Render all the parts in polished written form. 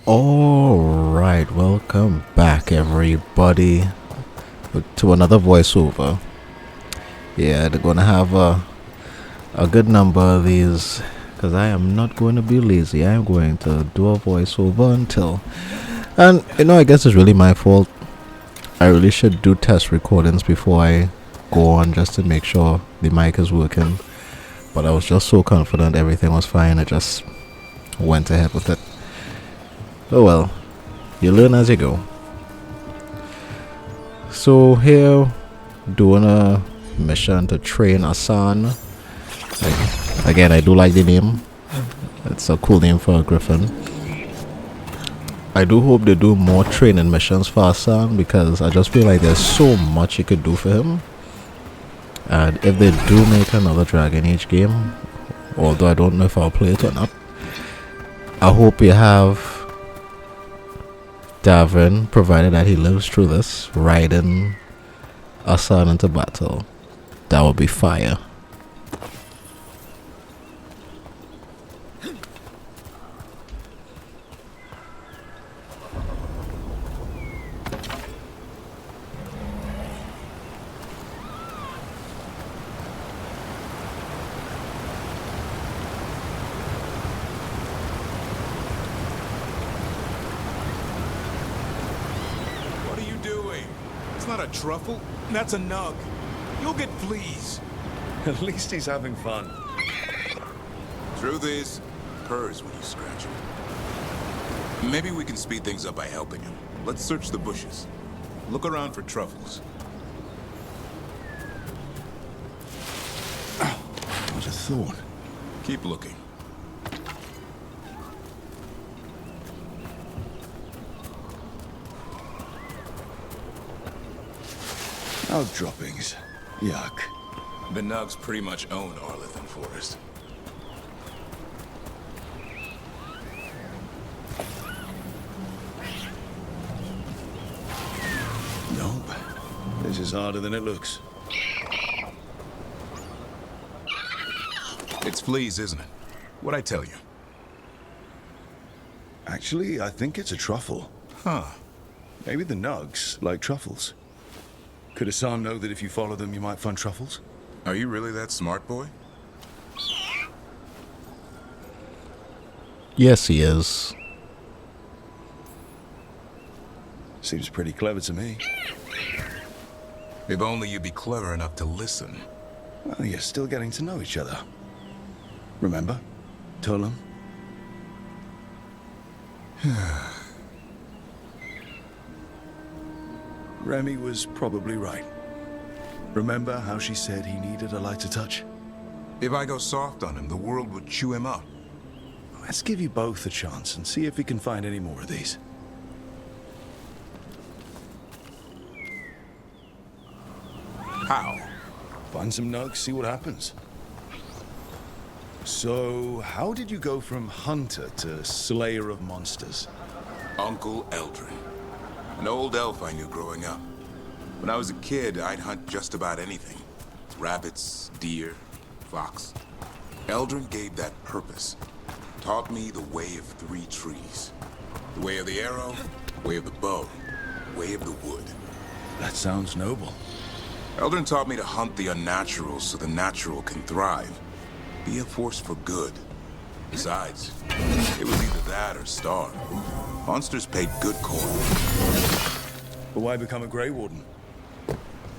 Alright, welcome back everybody to another voiceover. Yeah, they're gonna have a good number of these because I am not going to be lazy. I am going to do a voiceover until. And I guess it's really my fault. I really should do test recordings before I go on just to make sure the mic is working. But I was just so confident everything was fine, I just went ahead with it. Oh well. You learn as you go. So here, doing a mission to train Asan. Again, I do like the name. It's a cool name for a griffin. I do hope they do more training missions for Asan because I just feel like there's so much you could do for him. And if they do make another Dragon Age game, although I don't know if I'll play it or not, I hope you have Davin, provided that he lives through this, riding Asan into battle. That would be fire. It's not a truffle, that's a nug. You'll get fleas. At least he's having fun. Truth is, purrs when you scratch him. Maybe we can speed things up by helping him. Let's search the bushes. Look around for truffles. What a thorn. Keep looking. Out droppings. Yuck. The nugs pretty much own Arlithan Forest. Nope. This is harder than it looks. It's fleas, isn't it? What'd I tell you? Actually, I think it's a truffle. Huh. Maybe the nugs like truffles. Could Hassan know that if you follow them, you might find truffles? Are you really that smart, boy? Yes, he is. Seems pretty clever to me. If only you'd be clever enough to listen. Well, you're still getting to know each other. Remember? Tolam? Remy was probably right. Remember how she said he needed a lighter touch? If I go soft on him, the world would chew him up. Let's give you both a chance and see if we can find any more of these. How? Find some nugs, see what happens. So, how did you go from hunter to slayer of monsters? Uncle Eldrin. An old elf I knew growing up. When I was a kid, I'd hunt just about anything. Rabbits, deer, fox. Eldrin gave that purpose. Taught me the way of three trees. The way of the arrow, way of the bow, way of the wood. That sounds noble. Eldrin taught me to hunt the unnatural so the natural can thrive. Be a force for good. Besides, it was either that or starve. Monsters paid good coin. But why become a Grey Warden?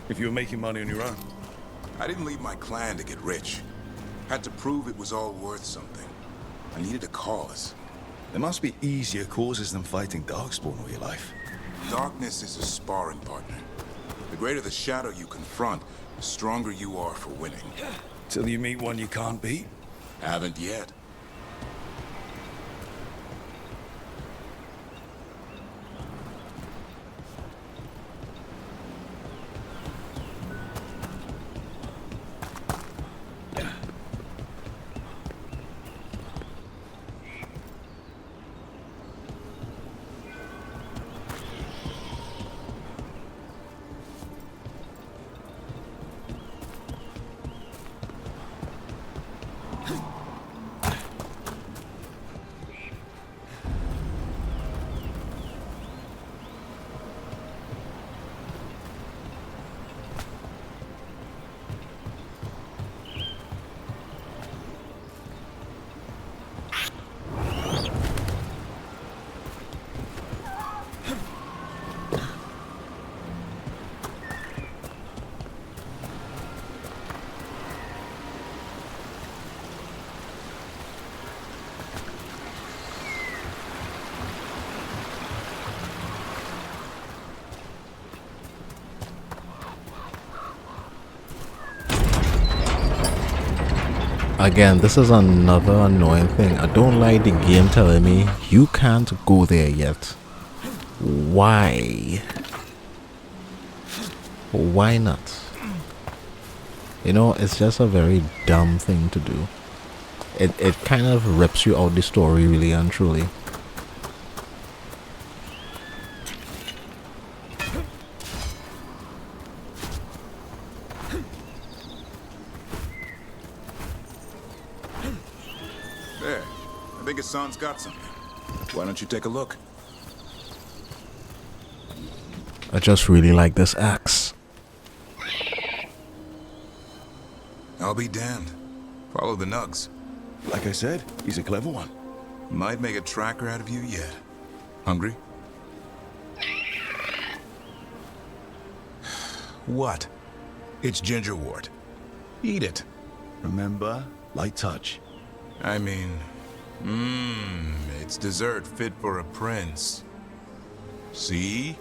If you were making money on your own? I didn't leave my clan to get rich. Had to prove it was all worth something. I needed a cause. There must be easier causes than fighting Darkspawn all your life. Darkness is a sparring partner. The greater the shadow you confront, the stronger you are for winning. Till you meet one you can't beat? Haven't yet. Again, this is another annoying thing. I don't like the game telling me you can't go there yet. Why? Why not? You know, it's just a very dumb thing to do. It kind of rips you out the story, really and truly. There. I think Hassan's got something. Why don't you take a look? I just really like this axe. I'll be damned. Follow the nugs. Like I said, he's a clever one. Might make a tracker out of you yet. Hungry? What? It's gingerwort. Eat it. Remember, light touch. I mean, it's dessert fit for a prince. See?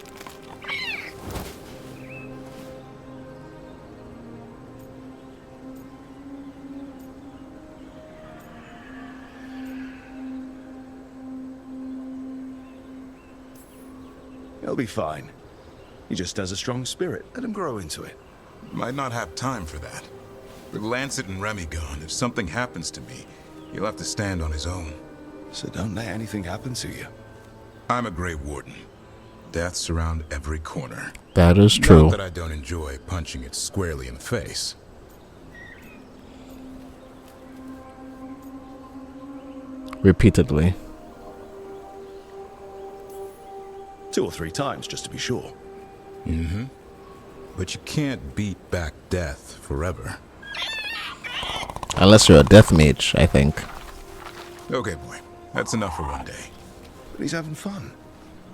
He'll be fine. He just has a strong spirit. Let him grow into it. Might not have time for that. With Lancet and Remy gone, if something happens to me, he'll have to stand on his own. So don't let anything happen to you. I'm a Grey Warden. Death's around every corner. That is true. Not that I don't enjoy punching it squarely in the face. Repeatedly. 2 or 3 times, just to be sure. Mm-hmm. But you can't beat back death forever. Unless you're a death mage, I think. Okay, boy. That's enough for one day. But he's having fun.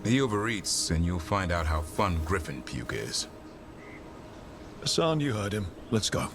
He overeats, and you'll find out how fun Griffin puke is. Hassan, you heard him. Let's go.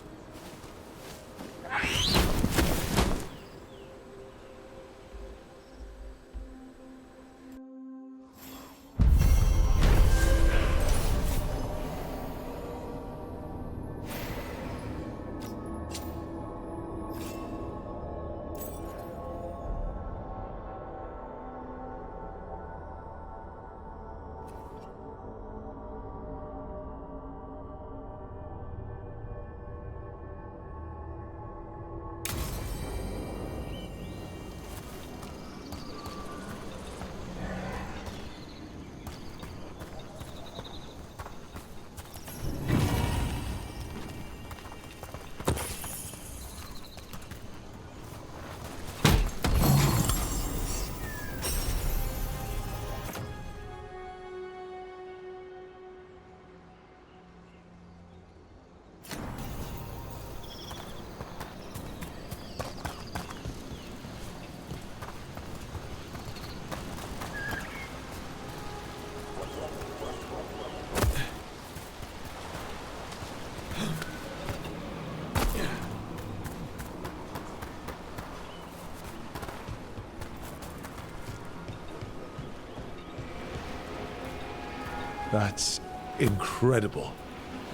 That's incredible.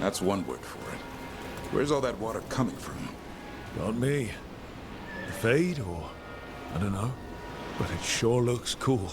That's one word for it. Where's all that water coming from? Not me. The fade, or I don't know. But it sure looks cool.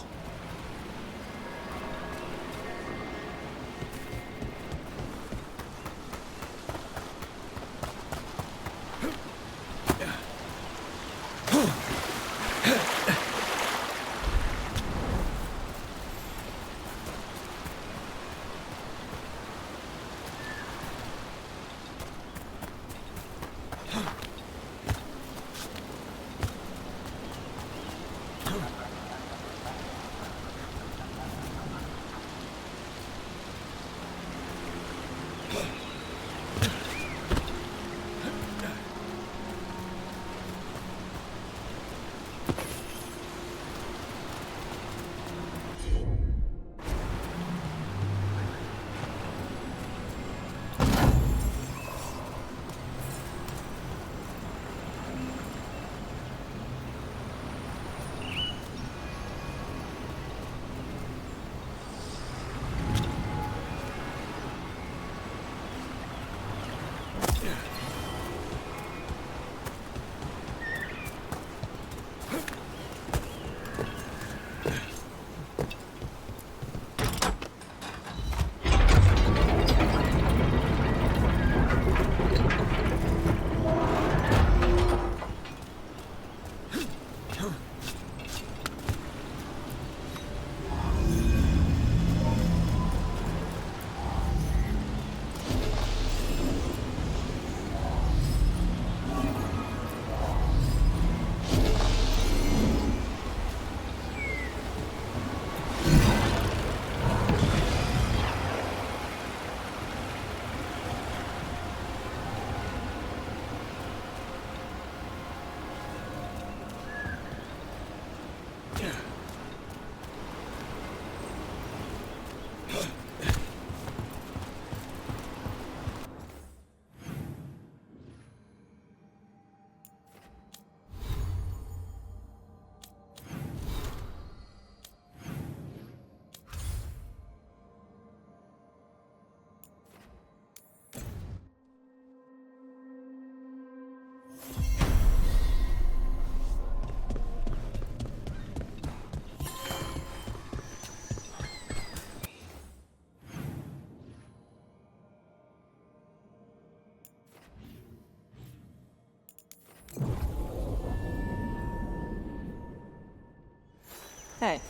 Hey.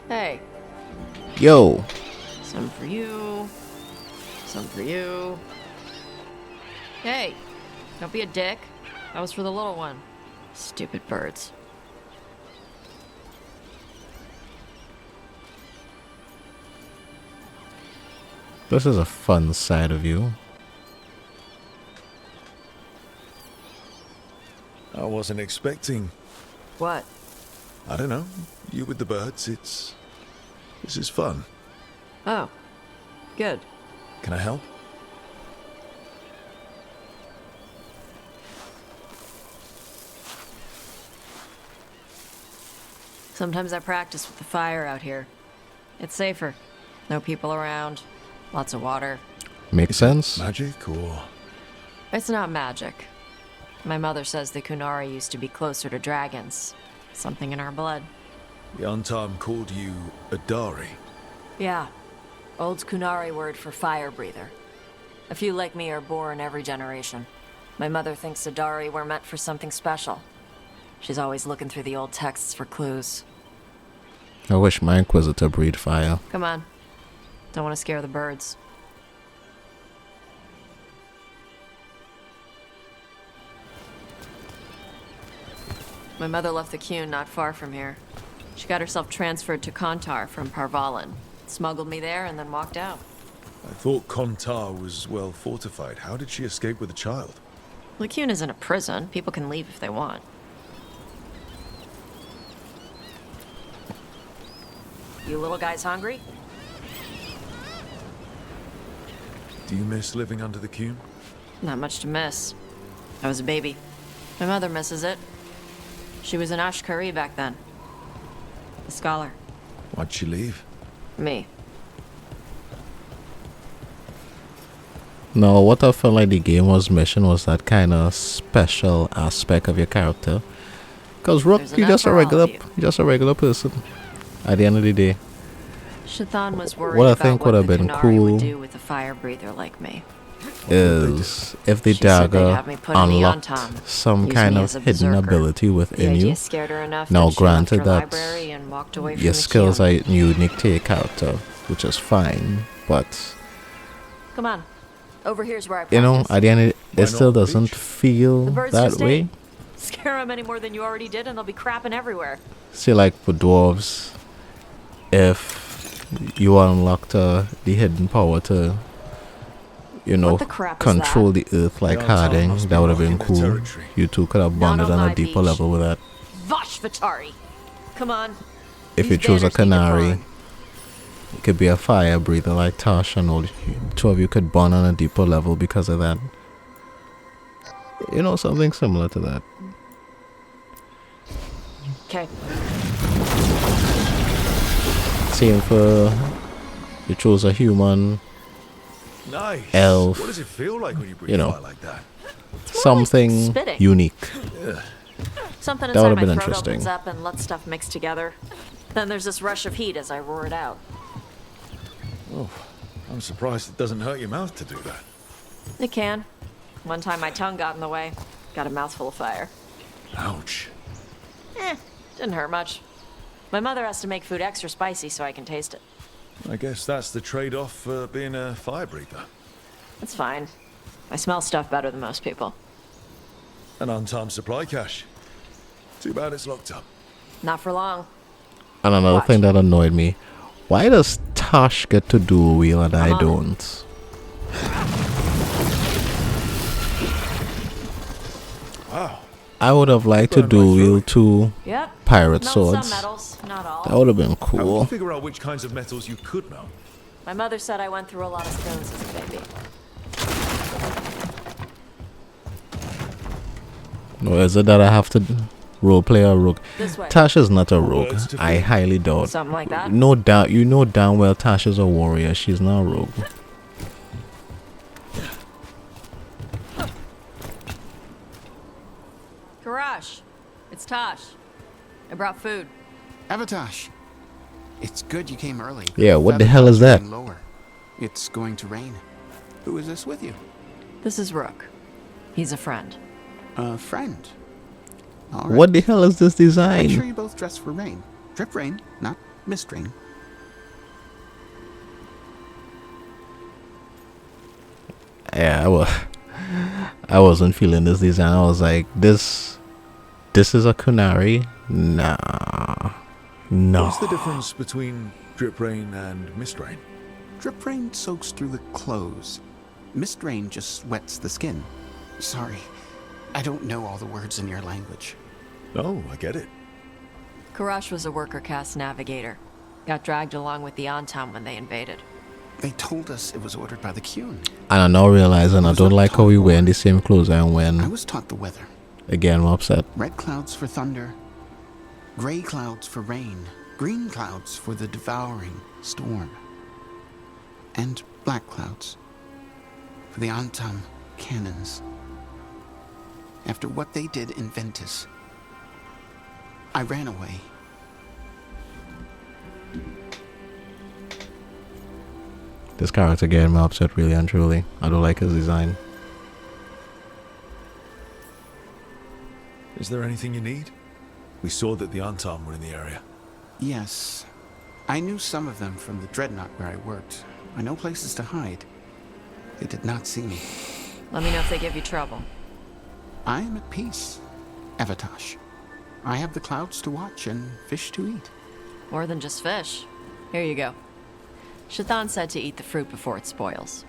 Hey. Yo. Some for you. Some for you. Hey. Don't be a dick. That was for the little one. Stupid birds. This is a fun side of you. I wasn't expecting... What? I don't know. You with the birds, this is fun. Oh. Good. Can I help? Sometimes I practice with the fire out here. It's safer. No people around. Lots of water. Makes sense. Magic or... It's not magic. My mother says the Kunari used to be closer to dragons. Something in our blood. The Untarm called you a Dari. Yeah. Old Kunari word for fire breather. A few like me are born every generation. My mother thinks Adari were meant for something special. She's always looking through the old texts for clues. I wish my Inquisitor breathed fire. Come on. Don't want to scare the birds. My mother left the Qun not far from here. She got herself transferred to Kontar from Parvalan. Smuggled me there and then walked out. I thought Kontar was well fortified. How did she escape with a child? The Qun isn't a prison. People can leave if they want. You little guys hungry? Do you miss living under the Qun? Not much to miss. I was a baby. My mother misses it. She was an Ashkari back then. A scholar. Why'd she leave? Me. No, what I felt like the game was missing was that kind of special aspect of your character. Because Rook, There's you're enough just a for all regular, of you. you're just a regular person. At the end of the day, Shathan was worried What I about think what would have the been Kunari cool would do with a fire breather like me. is if the She said they'd dagger have me put in the unlocked Yontam, some use kind me of as a hidden berserker. ability The within idea you. scared her enough Now, that she left granted her that library and walked away from your the skills Qun. are unique to your character, which is fine, but Come on. Over here's where I practice. you know, at the end, Why it still not the doesn't beach? feel The birds that just way. ate. Scare them any more than you already did and they'll be crapping everywhere. See, like for dwarves, if you unlocked the hidden power to, you know, What the crap is control that? the earth like The Untarm Harding, must be that would have been marking their cool. territory. You two could have Not bonded on on a my deeper beach. level with that. Vosh Vatari. Come on. If you These chose a banners need to canary, burn. it could be a fire breather like Tosh, and all the two of you could bond on a deeper level because of that. You know, something similar to that. Okay. Same for you chose a human, Nice. Elf, What does it feel like when you breathe you know. fire like that? something spitting. unique. Something That inside would've my been throat interesting. opens up and lets stuff mix together. Then there's this rush of heat as I roar it out. Oh, I'm surprised it doesn't hurt your mouth to do that. It can. One time my tongue got in the way. Got a mouthful of fire. Ouch. Didn't hurt much. My mother has to make food extra spicy so I can taste it. I guess that's the trade-off for being a fire breather. It's fine. I smell stuff better than most people. An untimed supply cache. Too bad it's locked up. Not for long. And another Watch. thing that annoyed me, why does Tosh get to do a wheel and I I'm on it. don't? Wow. I would have liked to Burned do right through wheel it. 2 Yep. pirate Melt swords. some metals, not all. That would have been How would you cool. figure out which kinds of metals you could melt? My mother said I went through a lot of spoons as a baby. No, is it that I have to roleplay a rogue? This way. Tash is not a rogue. words to I fill. highly doubt. Something like that. No doubt, you know damn well Tash is a warrior. She's not a rogue. Karash, it's Tosh. I brought food. Avatosh, it's good you came early. Yeah, what the hell is that? Lower. It's going to rain. Who is this with you? This is Rook. He's a friend. A friend. All right. What the hell is this design? Make sure you both dress for rain. Drip rain, not mist rain. Yeah, I wasn't feeling this design. I was like, this is a Kunari? Nah. No. What's the difference between drip rain and mist rain? Drip rain soaks through the clothes. Mist rain just wets the skin. Sorry, I don't know all the words in your language. Oh, I get it. Karash was a worker caste navigator. Got dragged along with the Antam when they invaded. They told us it was ordered by the Qun. And I now realizing I don't like how we wearing the same clothes I'm I wearing. was taught the weather. Again, I'm upset. Red clouds for thunder, gray clouds for rain, green clouds for the devouring storm, and black clouds for the Antam cannons. After what they did in Ventus, I ran away. This character getting me upset really and truly. I don't like his design. Is there anything you need? We saw that the Antam were in the area. Yes, I knew some of them from the Dreadnought where I worked. I know places to hide. They did not see me. Let me know if they give you trouble. I am at peace, Avatosh. I have the clouds to watch and fish to eat. More than just fish. Here you go. Shathan said to eat the fruit before it spoils.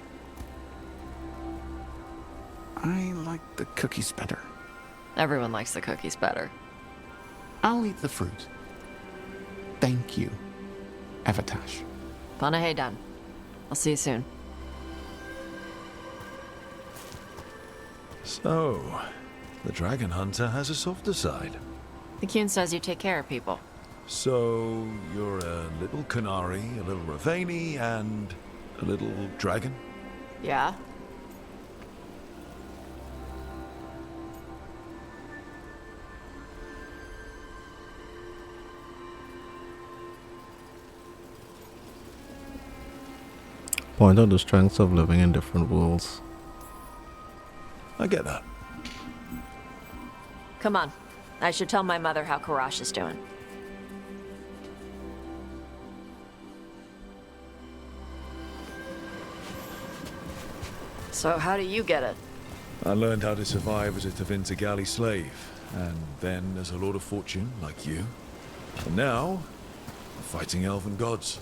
I like the cookies better. Everyone likes the cookies better. I'll eat the fruit. Thank you, Avatosh. Panaheydan. I'll see you soon. So, the dragon hunter has a softer side. The Qun says you take care of people. So, you're a little Kunari, a little Ravani, and a little dragon? Yeah? Point out the strengths of living in different worlds. I get that. Come on. I should tell my mother how Karash is doing. So how do you get it? I learned how to survive as a Tevinter galley slave, and then as a Lord of Fortune, like you. And now, I'm fighting elven gods.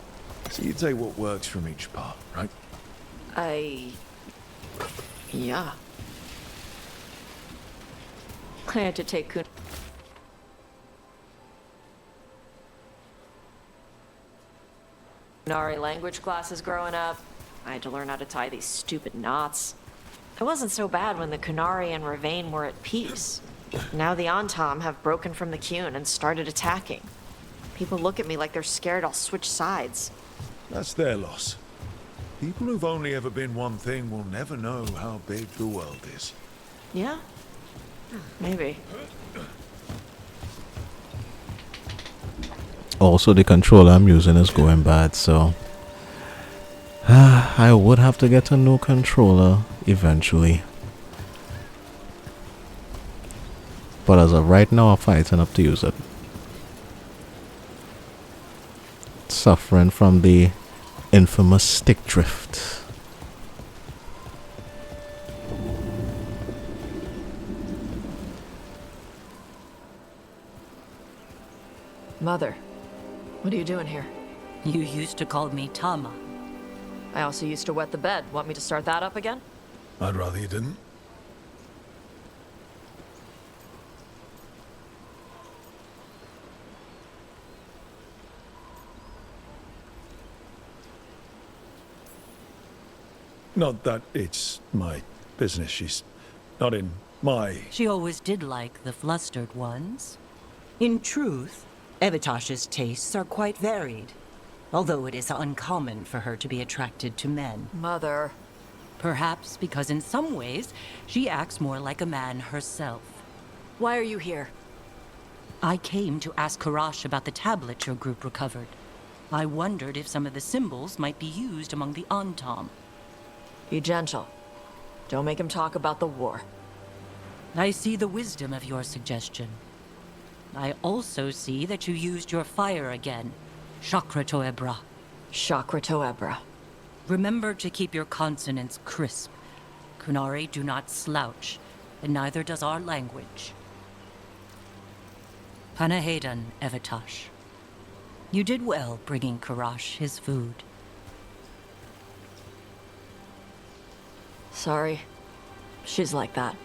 So you take what works from each part, right? Yeah. I had to take Kunari language classes growing up. I had to learn how to tie these stupid knots. It wasn't so bad when the Kunari and Ravane were at peace. Now the Antam have broken from the Qun and started attacking. People look at me like they're scared I'll switch sides. That's their loss. People who've only ever been one thing will never know how big the world is. Yeah? Maybe. Also, the controller I'm using is going bad, so I would have to get a new controller eventually. But as of right now, I'm fighting up to use it. Suffering from the infamous stick drift. Mother, what are you doing here? You used to call me Tama. I also used to wet the bed. Want me to start that up again? I'd rather you didn't. Not that it's my business. She's not in my... She always did like the flustered ones. In truth, Evitosh's tastes are quite varied, although it is uncommon for her to be attracted to men. Mother. Perhaps because in some ways, she acts more like a man herself. Why are you here? I came to ask Karash about the tablet your group recovered. I wondered if some of the symbols might be used among the Antam. Be gentle. Don't make him talk about the war. I see the wisdom of your suggestion. I also see that you used your fire again. Chakra Toebra. Chakra Toebra. Remember to keep your consonants crisp. Kunari do not slouch, and neither does our language. Panahedan, Evitash. You did well bringing Karash his food. Sorry. She's like that.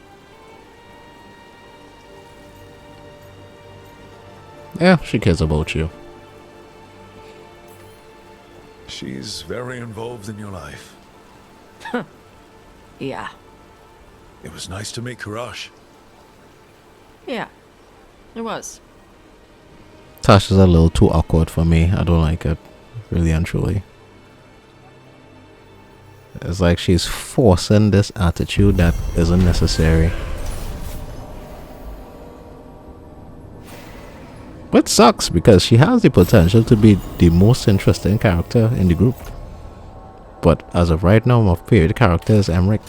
Yeah, she cares about you. She's very involved in your life. Yeah. It was nice to meet Karash. Yeah. It was. Tash is a little too awkward for me. I don't like it. Really and truly. It's like she's forcing this attitude that isn't necessary. But sucks because she has the potential to be the most interesting character in the group. But as of right now, my favorite character is Emmerich.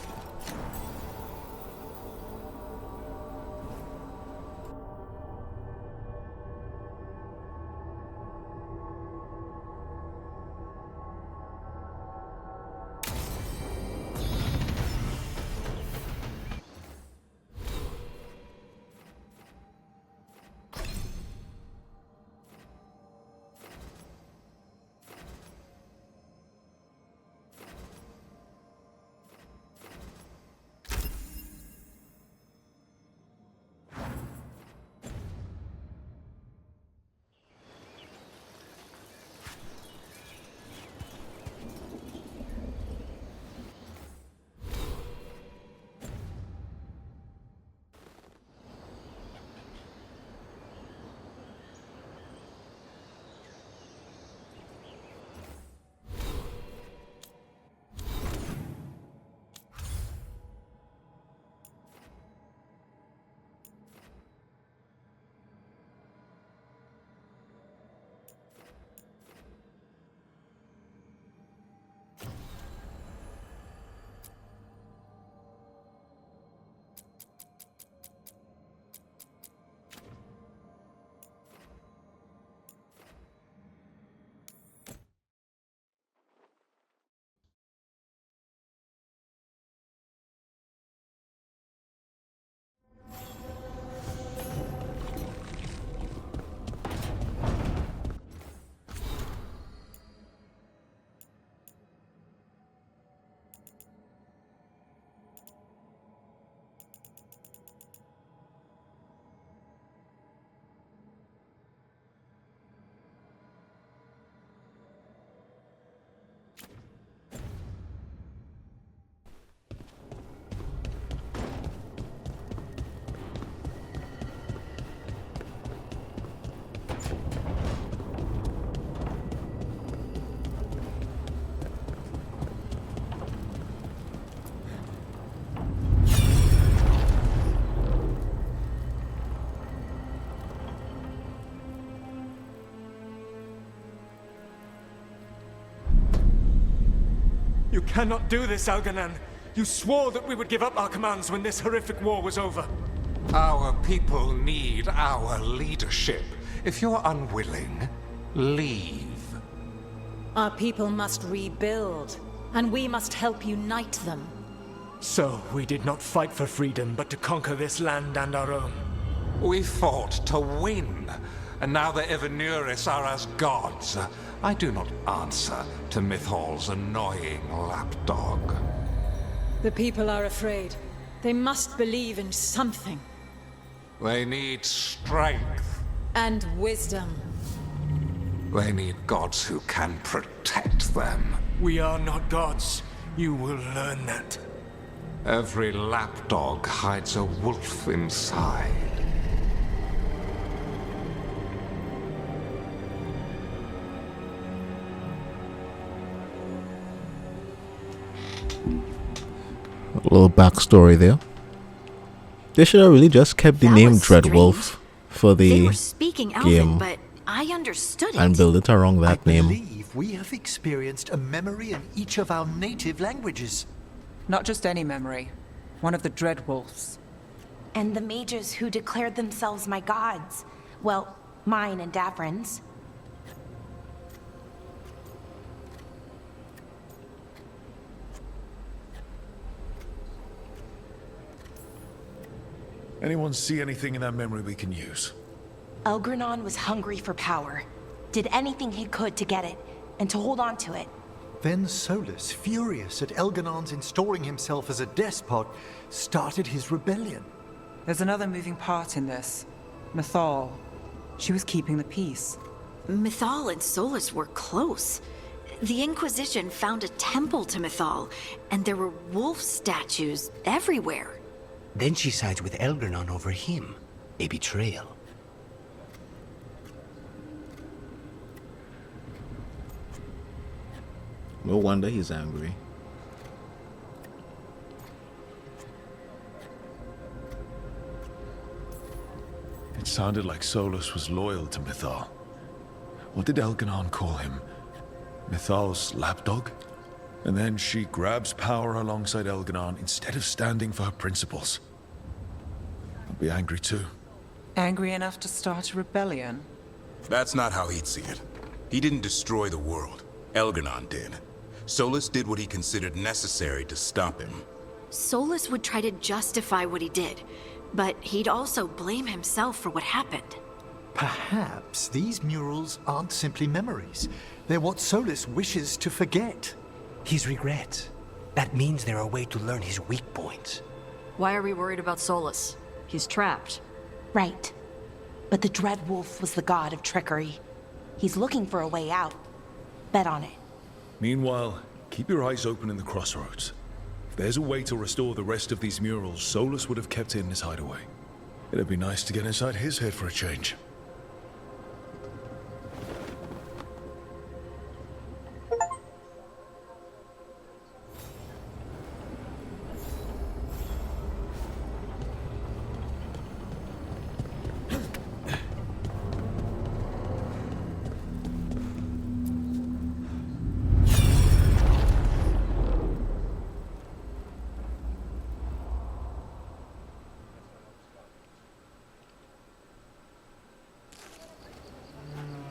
You cannot do this, Alganan. You swore that we would give up our commands when this horrific war was over. Our people need our leadership. If you're unwilling, leave. Our people must rebuild, and we must help unite them. So, we did not fight for freedom, but to conquer this land and our own. We fought to win, and now the Evanuris are as gods. I do not answer to Mythal's annoying lapdog. The people are afraid. They must believe in something. They need strength. And wisdom. They need gods who can protect them. We are not gods. You will learn that. Every lapdog hides a wolf inside. A little backstory there. They should have really just kept the That name was Dreadwolf for They the were speaking Elven, game but I understood it. and build it around that I name. believe we have experienced a memory in each of our native languages. Not just any memory. One of the Dreadwolves. And the mages who declared themselves my gods. Well, mine and Davrin's. Anyone see anything in that memory we can use? Elgranon was hungry for power. Did anything he could to get it, and to hold on to it. Then Solas, furious at Elganon's installing himself as a despot, started his rebellion. There's another moving part in this. Mythal. She was keeping the peace. Mythal and Solas were close. The Inquisition found a temple to Mythal, and there were wolf statues everywhere. Then she sides with Elgranon over him. A betrayal. No wonder he's angry. It sounded like Solas was loyal to Mythal. What did Elganon call him? Mythal's lapdog? And then she grabs power alongside Elganon instead of standing for her principles. I'd be angry too. Angry enough to start a rebellion? That's not how he'd see it. He didn't destroy the world. Elganon did. Solas did what he considered necessary to stop him. Solas would try to justify what he did, but he'd also blame himself for what happened. Perhaps these murals aren't simply memories. They're what Solas wishes to forget. His regrets. That means they're a way to learn his weak points. Why are we worried about Solas? He's trapped. Right. But the Dreadwolf was the god of trickery. He's looking for a way out. Bet on it. Meanwhile, keep your eyes open in the crossroads. If there's a way to restore the rest of these murals, Solas would have kept it in his hideaway. It'd be nice to get inside his head for a change.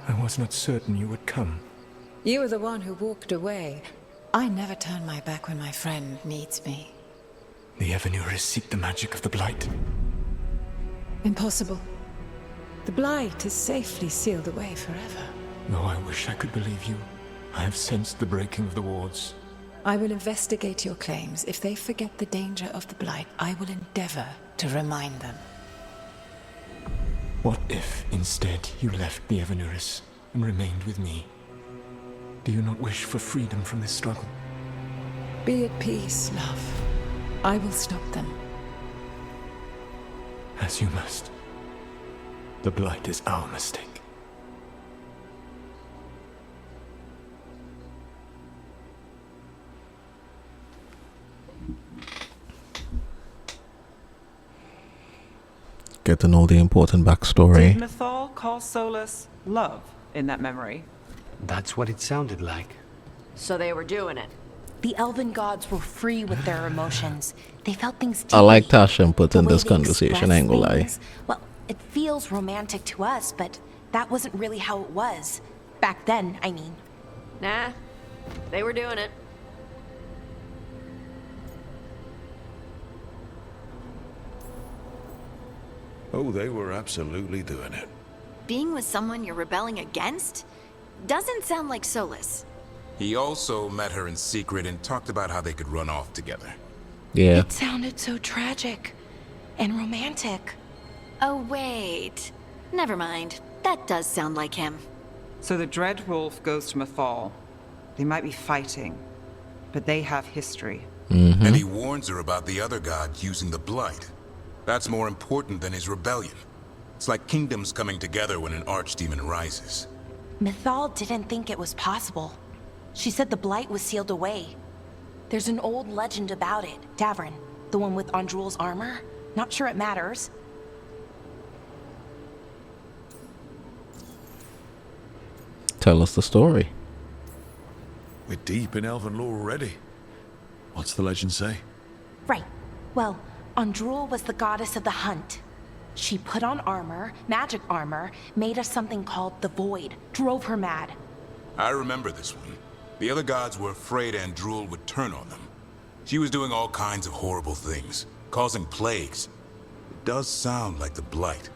I was not certain you would come. You were the one who walked away. I never turn my back when my friend needs me. The Evanurus seek the magic of the Blight. Impossible. The Blight is safely sealed away forever. Though I wish I could believe you, I have sensed the breaking of the wards. I will investigate your claims. If they forget the danger of the Blight, I will endeavor to remind them. What if, instead, you left the Evanurus and remained with me? Do you not wish for freedom from this struggle? Be at peace, love. I will stop them. As you must. The Blight is our mistake. Get to know the important backstory. Did Mythal call Solas love in that memory? That's what it sounded like. So they were doing it. The elven gods were free with their emotions. They felt things I like deeply. Tasha put in The way this they conversation, I ain't gonna express lie. things, well, it feels romantic to us, but that wasn't really how it was. Back then, I mean. Nah, they were doing it. Oh, they were absolutely doing it. Being with someone you're rebelling against? Doesn't sound like Solas. He also met her in secret and talked about how they could run off together. Yeah. It sounded so tragic and romantic. Oh, wait. Never mind. That does sound like him. So the Dreadwolf goes to Mythal. They might be fighting, but they have history. And he warns her about the other god using the Blight. That's more important than his rebellion. It's like kingdoms coming together when an archdemon rises. Mythal didn't think it was possible. She said the Blight was sealed away. There's an old legend about it. Davrin, the one with Andrul's armor, Not sure it matters. Tell us the story. We're deep in elven lore already. What's the legend say? Right. Well, Andrul was the goddess of the hunt. She put on armor, magic armor, made of something called the Void, drove her mad. I remember this one. The other gods were afraid Andrul would turn on them. She was doing all kinds of horrible things, causing plagues. It does sound like the Blight.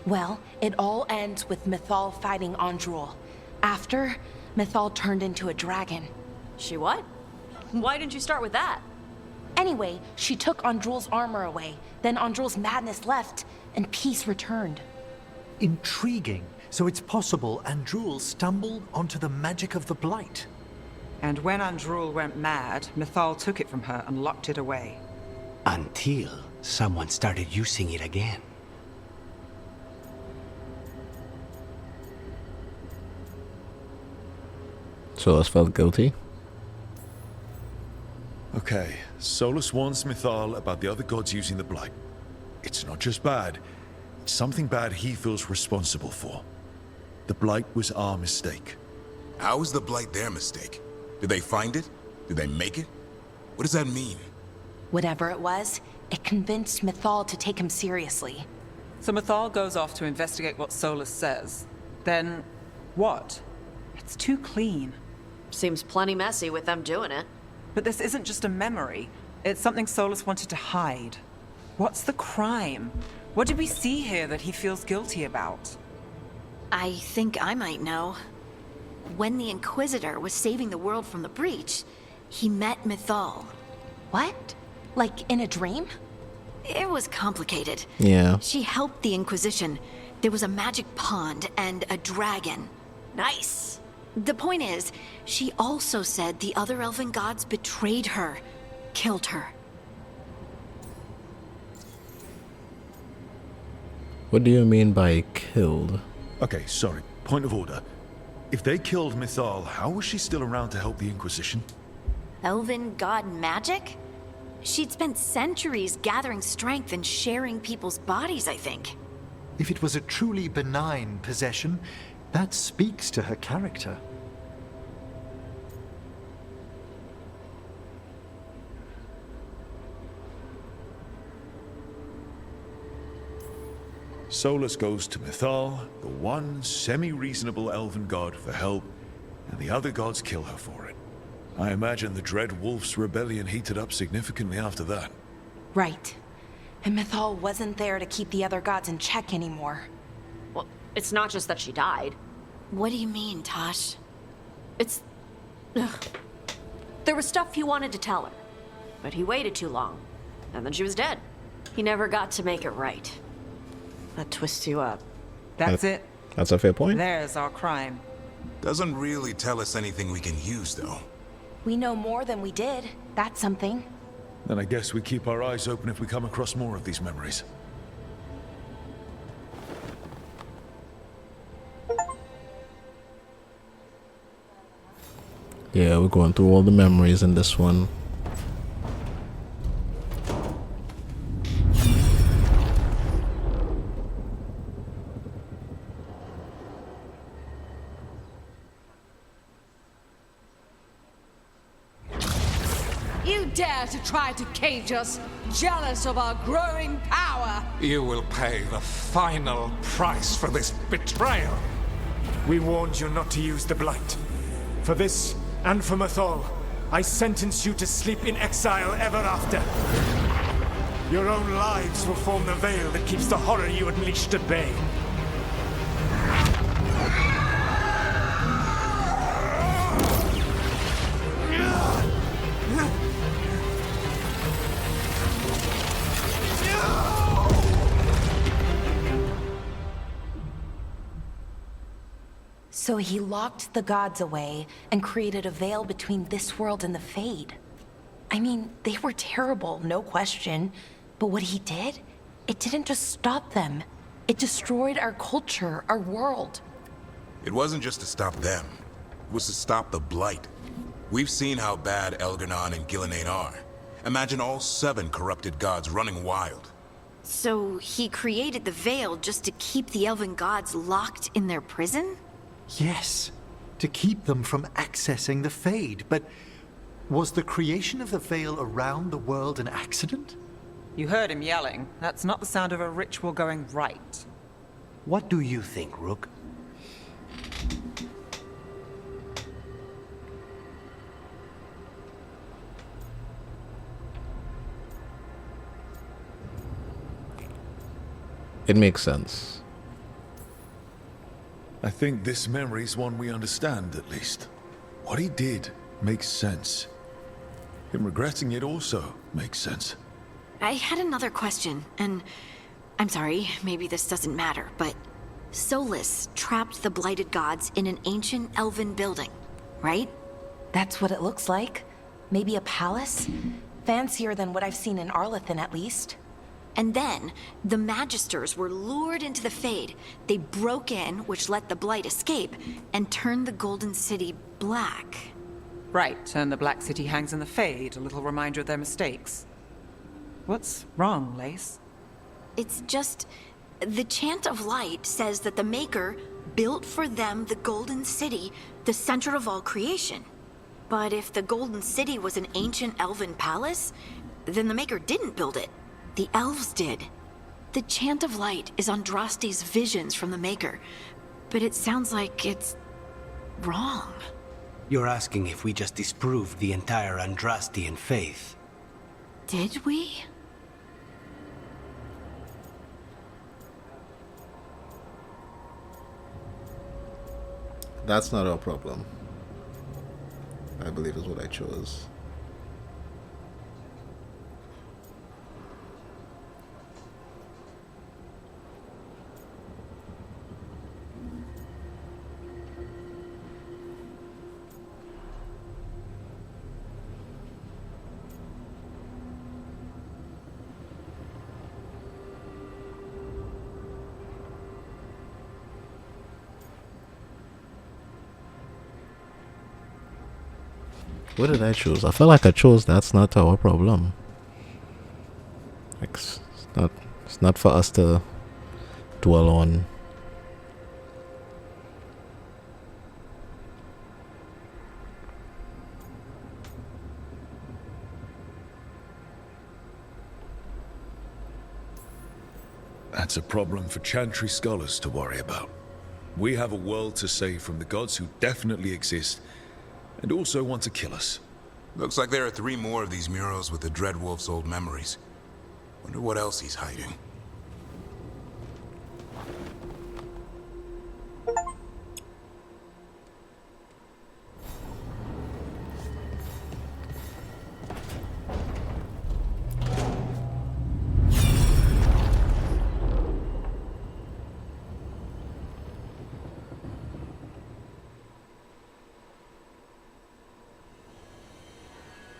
Well, it all ends with Mythal fighting Andrul. After, Mythal turned into a dragon. She what? Why didn't you start with that? Anyway, she took Andrul's armor away. Then Andrul's madness left, and peace returned. Intriguing. So it's possible Andrul stumbled onto the magic of the Blight. And when Andrul went mad, Mythal took it from her and locked it away. Until someone started using it again. Solas felt guilty. Okay, Solas warns Mythal about the other gods using the Blight. It's not just bad, it's something bad he feels responsible for. The Blight was our mistake. How was the Blight their mistake? Did they find it? Did they make it? What does that mean? Whatever it was, it convinced Mythal to take him seriously. So Mythal goes off to investigate what Solas says. Then, what? It's too clean. Seems plenty messy with them doing it. But this isn't just a memory. It's something Solas wanted to hide. What's the crime? What did we see here that he feels guilty about? I think I might know. When the Inquisitor was saving the world from the breach, he met Mythal. What? Like in a dream? It was complicated. Yeah. She helped the Inquisition. There was a magic pond and a dragon. Nice. The point is, she also said the other elven gods betrayed her, killed her. What do you mean by killed? Okay, sorry. Point of order. If they killed Mythal, how was she still around to help the Inquisition? Elven god magic? She'd spent centuries gathering strength and sharing people's bodies, I think. If it was a truly benign possession, that speaks to her character. Solas goes to Mythal, the one semi-reasonable elven god, for help, and the other gods kill her for it. I imagine the Dread Wolf's rebellion heated up significantly after that. Right. And Mythal wasn't there to keep the other gods in check anymore. Well, it's not just that she died. What do you mean, Tosh? It's... Ugh. There was stuff he wanted to tell her, but he waited too long, and then she was dead. He never got to make it right. That twists you up. That's it. That's a fair point. There's our crime. Doesn't really tell us anything we can use, though. We know more than we did. That's something. Then I guess we keep our eyes open if we come across more of these memories. Yeah, we're going through all the memories in this one. You dare to try to cage us, jealous of our growing power! You will pay the final price for this betrayal. We warned you not to use the Blight. For this, and for Mythal, I sentence you to sleep in exile ever after. Your own lives will form the veil that keeps the horror you unleashed at bay. So he locked the gods away and created a veil between this world and the Fade. I mean, they were terrible, no question. But what he did, it didn't just stop them. It destroyed our culture, our world. It wasn't just to stop them. It was to stop the Blight. We've seen how bad Elganon and Gillenane are. Imagine all 7 corrupted gods running wild. So he created the Veil just to keep the elven gods locked in their prison? Yes, to keep them from accessing the Fade. But was the creation of the Veil around the world an accident? You heard him yelling. That's not the sound of a ritual going right. What do you think, Rook? It makes sense. I think this memory's one we understand, at least. What he did makes sense. Him regretting it also makes sense. I had another question, and I'm sorry, maybe this doesn't matter, but Solas trapped the blighted gods in an ancient elven building, right? That's what it looks like. Maybe a palace? Fancier than what I've seen in Arlethan, at least. And then, the Magisters were lured into the Fade. They broke in, which let the Blight escape, and turned the Golden City black. Right, and the Black City hangs in the Fade, a little reminder of their mistakes. What's wrong, Lace? It's just... the Chant of Light says that the Maker built for them the Golden City, the center of all creation. But if the Golden City was an ancient elven palace, then the Maker didn't build it. The elves did. The Chant of Light is Andraste's visions from the Maker, but it sounds like it's wrong. You're asking if we just disproved the entire Andrastian faith. Did we? That's not our problem, I believe is what I chose. What did I choose? I felt like I chose that's not our problem. Like, it's not for us to dwell on. That's a problem for Chantry scholars to worry about. We have a world to save from the gods who definitely exist and also want to kill us. Looks like there are 3 more of these murals with the Dreadwolf's old memories. Wonder what else he's hiding.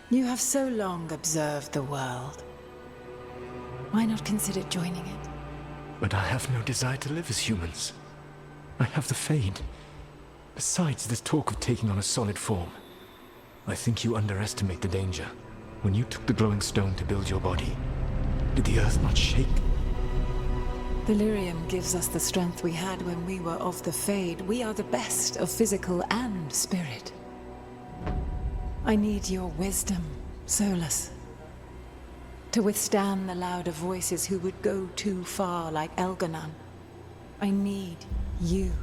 You have so long observed the world. Why not consider joining it? But I have no desire to live as humans. I have the Fade. Besides, this talk of taking on a solid form. I think you underestimate the danger. When you took the glowing stone to build your body, did the earth not shake? Delirium gives us the strength we had when we were of the Fade. We are the best of physical and spirit. I need your wisdom, Solas. To withstand the louder voices who would go too far like Elganon. I need you.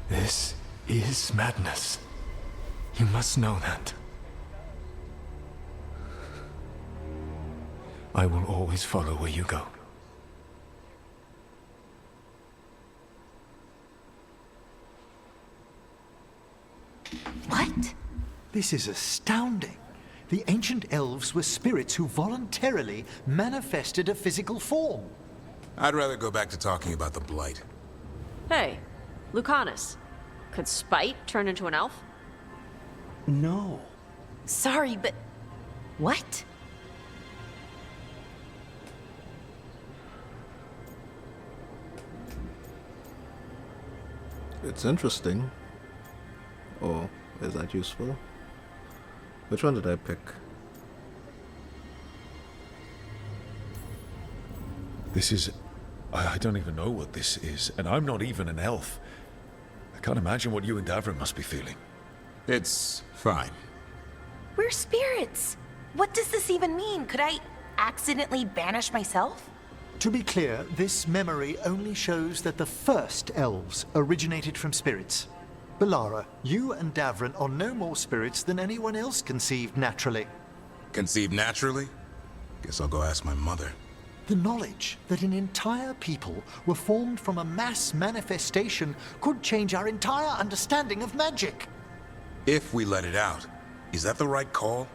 This is madness. You must know that. I will always follow where you go. What? This is astounding. The ancient elves were spirits who voluntarily manifested a physical form. I'd rather go back to talking about the Blight. Hey, Lucanus. Could Spite turn into an elf? No. Sorry, but... what? It's interesting. Oh, is that useful? Which one did I pick? This is... I don't even know what this is, and I'm not even an elf. I can't imagine what you and Davrin must be feeling. It's fine. We're spirits. What does this even mean? Could I accidentally banish myself? To be clear, this memory only shows that the first elves originated from spirits. Balara, you and Davrin are no more spirits than anyone else conceived naturally. Conceived naturally? Guess I'll go ask my mother. The knowledge that an entire people were formed from a mass manifestation could change our entire understanding of magic. If we let it out, is that the right call?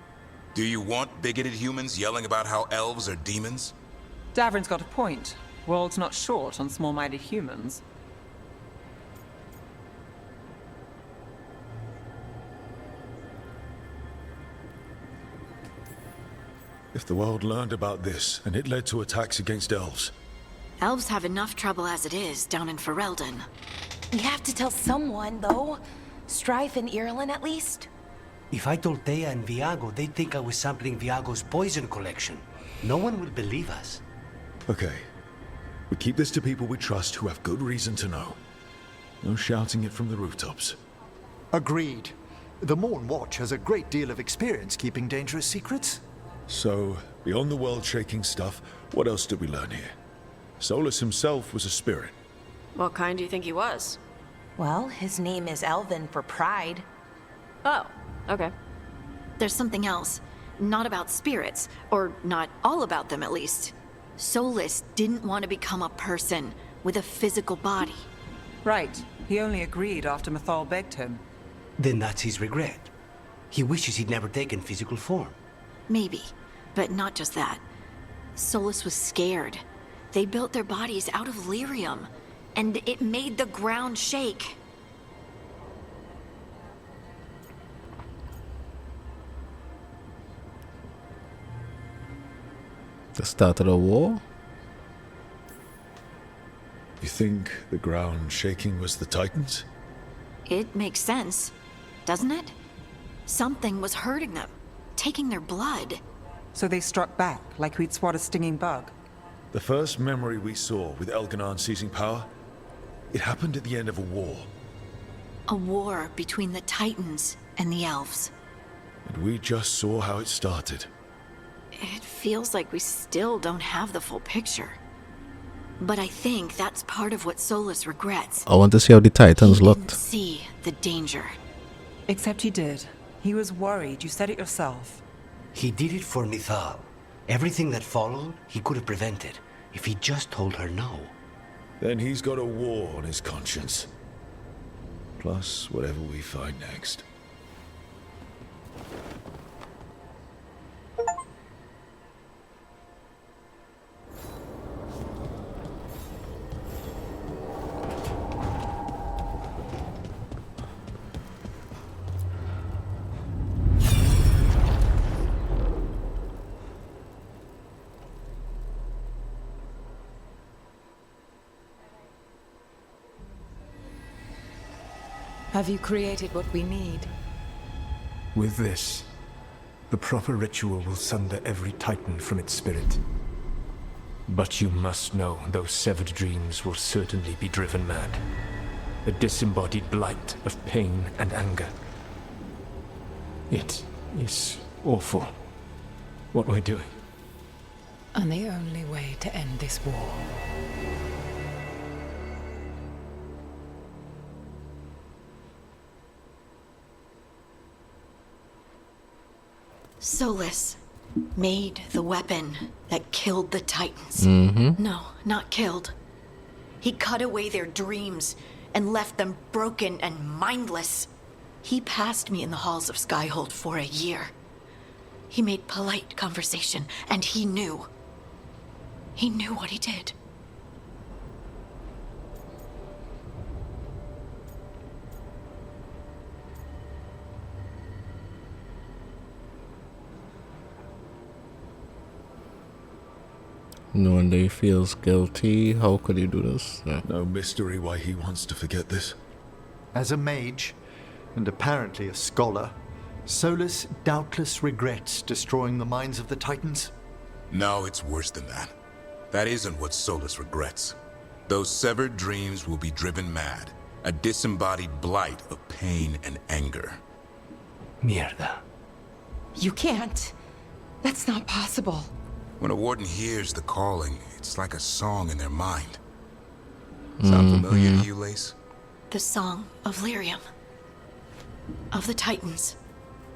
Do you want bigoted humans yelling about how elves are demons? Davrin's got a point. World's not short on small-minded humans. If the world learned about this, and it led to attacks against elves... Elves have enough trouble as it is down in Ferelden. We have to tell someone, though. Strife and Irulan, at least. If I told Thea and Viago, they'd think I was sampling Viago's poison collection. No one will believe us. Okay. We keep this to people we trust who have good reason to know. No shouting it from the rooftops. Agreed. The Morn Watch has a great deal of experience keeping dangerous secrets. So, beyond the world-shaking stuff, what else did we learn here? Solas himself was a spirit. What kind do you think he was? Well, his name is Elven for pride. Oh, okay. There's something else. Not about spirits, or not all about them at least. Solas didn't want to become a person with a physical body. Right. He only agreed after Mythal begged him. Then that's his regret. He wishes he'd never taken physical form. Maybe, but not just that. Solas was scared. They built their bodies out of lyrium, and it made the ground shake. The start of the war? You think the ground shaking was the Titans? It makes sense, doesn't it? Something was hurting them, taking their blood. So they struck back, like we'd swat a stinging bug. The first memory we saw with Elganon seizing power, it happened at the end of a war. A war between the Titans and the elves. And we just saw how it started. It feels like we still don't have the full picture. But I think that's part of what Solas regrets. I want to see how the Titans He looked. didn't see the danger. Except he did. He was worried. You said it yourself. He did it for Mythal. Everything that followed, he could have prevented, if he just told her no. Then he's got a war on his conscience. Plus, whatever we find next. Have you created what we need? With this, the proper ritual will sunder every Titan from its spirit. But you must know those severed dreams will certainly be driven mad. A disembodied blight of pain and anger. It is awful what we're doing. And the only way to end this war. Solas made the weapon that killed the Titans. No, not killed. He cut away their dreams and left them broken and mindless. He passed me in the halls of Skyhold for a year. He made polite conversation, and he knew. He knew what he did. Knowing that he feels guilty, how could he do this? Yeah. No mystery why he wants to forget this. As a mage, and apparently a scholar, Solas doubtless regrets destroying the minds of the Titans. No, it's worse than that. That isn't what Solas regrets. Those severed dreams will be driven mad. A disembodied blight of pain and anger. Mierda. You can't. That's not possible. When a warden hears the calling, it's like a song in their mind. Sound familiar to you, Lace? The song of Lyrium. Of the Titans.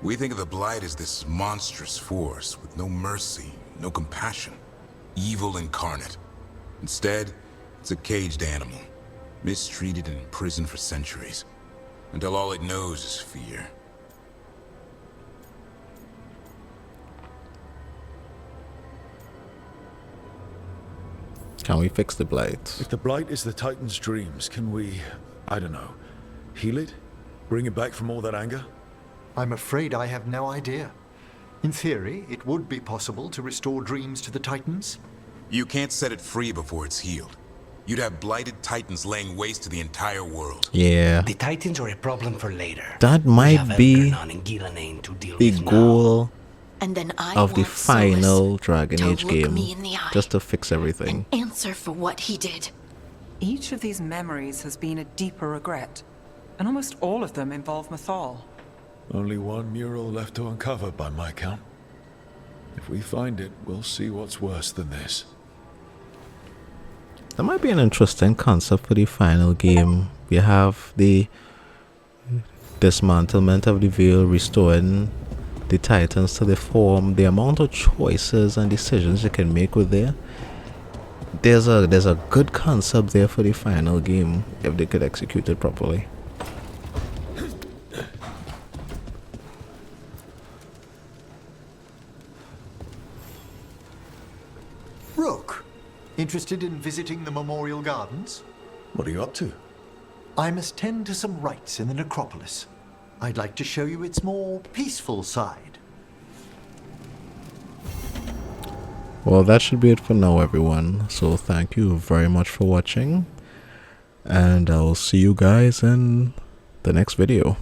We think of the Blight as this monstrous force with no mercy, no compassion. Evil incarnate. Instead, it's a caged animal. Mistreated and imprisoned for centuries. Until all it knows is fear. Can we fix the Blight? If the Blight is the Titan's dreams, can we, I don't know, heal it? Bring it back from all that anger? I'm afraid I have no idea. In theory, it would be possible to restore dreams to the Titans. You can't set it free before it's healed. You'd have blighted Titans laying waste to the entire world. Yeah. The Titans are a problem for later. That might be the goal And then I of the want final Solas Dragon to Age look game. me in the eye. Just to fix everything. Answer for what he did. Each of these memories has been a deeper regret, and almost all of them involve Mythal. Only one mural left to uncover by my count. If we find it, we'll see what's worse than this. That might be an interesting concept for the final game. We have the dismantlement of the veil, restoring the Titans to their form. The amount of choices and decisions you can make with there. There's a good concept there for the final game if they could execute it properly. Rook, interested in visiting the Memorial Gardens? What are you up to? I must tend to some rites in the necropolis. I'd like to show you its more peaceful side. Well, that should be it for now, everyone. So thank you very much for watching, and I'll see you guys in the next video.